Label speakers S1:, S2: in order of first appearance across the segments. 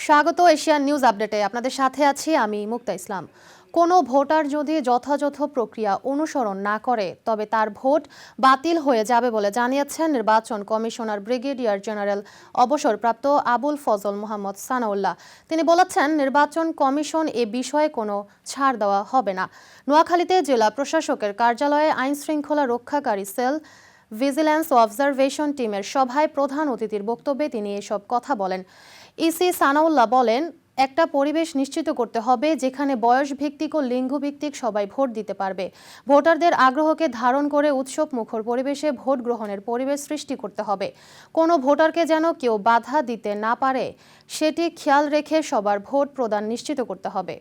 S1: স্বাগত Asian news আপডেটে। আপনাদের সাথে আছি আমি মুক্তা ইসলাম। কোনো ভোটার যদি যথাযথ প্রক্রিয়া অনুসরণ না করে তবে তার ভোট বাতিল হয়ে যাবে বলে জানিয়েছেন নির্বাচন কমিশনার ব্রিগেডিয়ার জেনারেল অবসরপ্রাপ্ত আবুল ফজল মোহাম্মদ সানাউল্লাহ। তিনি বলেছেন, নির্বাচন কমিশন এ বিষয়ে কোনো ছাড় দেওয়া হবে না। নোয়াখালীতে জেলা প্রশাসকের কার্যালয়ে আইন শৃঙ্খলা রক্ষাকারী সেল ভিজিল্যান্স ও অবজারভেশন টিমের সভায় প্রধান অতিথির বক্তব্যে তিনি এসব কথা বলেন। ইসি সানাউল্লাহ বলেন, একটা পরিবেশ নিশ্চিত করতে হবে যেখানে বয়স ভিত্তিক ও লিঙ্গ ভিত্তিক সবাই ভোট দিতে পারবে। ভোটারদের আগ্রহকে ধারণ করে উৎসব মুখর পরিবেশে ভোট গ্রহণের পরিবেশ সৃষ্টি করতে হবে। কোনো ভোটারকে যেন কেউ বাধা দিতে না পারে সেটি খেয়াল রেখে সবার ভোট প্রদান নিশ্চিত করতে হবে।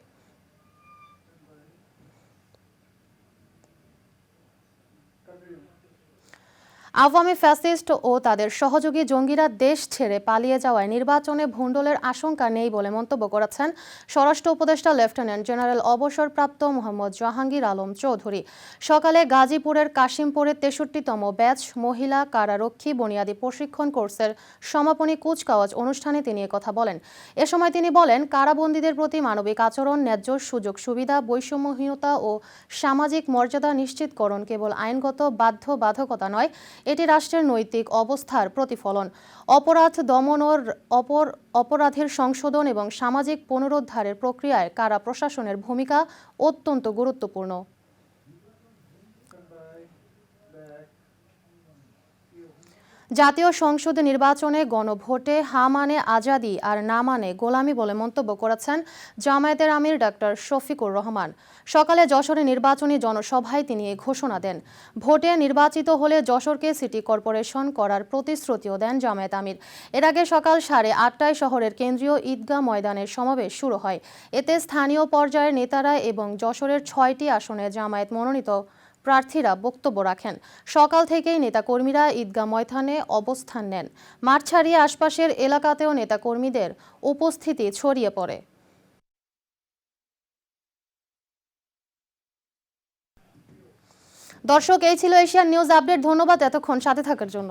S1: আওয়ামী ফ্যাসিস্ট ও তাদের সহযোগী জঙ্গিরা দেশ ছেড়ে পালিয়ে যাওয়ায় নির্বাচনে ভণ্ডুলের আশঙ্কা নেই বলে মন্তব্য করেছেন স্বরাষ্ট্র উপদেষ্টা লেফটেন্যান্ট জেনারেল অবসরপ্রাপ্ত মোহাম্মদ জাহাঙ্গীর আলম চৌধুরী। সকালে গাজীপুরের কাশিমপুরে ৬৩তম ব্যাচ মহিলা কারারক্ষী বুনিয়াদী প্রশিক্ষণ কোর্সের সমাপনী কুচকাওয়াজ অনুষ্ঠানে তিনি একথা বলেন। এ সময় তিনি বলেন, কারাবন্দীদের প্রতি মানবিক আচরণ, ন্যায্য সুযোগ সুবিধা, বৈষম্যহীনতা ও সামাজিক মর্যাদা নিশ্চিতকরণ কেবল আইনগত বাধ্যবাধকতা নয়, এটি রাষ্ট্রের নৈতিক অবস্থার প্রতিফলন। অপরাধ দমন ও অপরাধের সংশোধন এবং সামাজিক পুনরুদ্ধারের প্রক্রিয়ায় কারা প্রশাসনের ভূমিকা অত্যন্ত গুরুত্বপূর্ণ। জাতীয় সংসদ নির্বাচনে গণভোটে হা মানে আজাদি আর না মানে গোলামি বলে মন্তব্য করেছেন জামায়াতের আমির ডাক্তার শফিকুর রহমান। সকালে যশোরে নির্বাচনী জনসভায় তিনি এ ঘোষণা দেন। ভোটে নির্বাচিত হলে যশোরকে সিটি কর্পোরেশন করার প্রতিশ্রুতিও দেন জামায়াত আমির। এর আগে সকাল 8:30টায় শহরের কেন্দ্রীয় ঈদগাহ ময়দানের সমাবেশ শুরু হয়। এতে স্থানীয় পর্যায়ের নেতারা এবং যশোরের 6টি আসনে জামায়াত মনোনীত প্রার্থীরা বক্তব্য রাখেন। সকাল থেকেই নেতাকর্মীরা ঈদগাহ ময়দানে অবস্থান নেন। মাঠ ছাড়িয়ে আশপাশের এলাকাতেও নেতাকর্মীদের উপস্থিতি ছড়িয়ে পড়ে। দর্শক, এই ছিল এশিয়ান নিউজ আপডেট। ধন্যবাদ এতক্ষণ সাথে থাকার জন্য।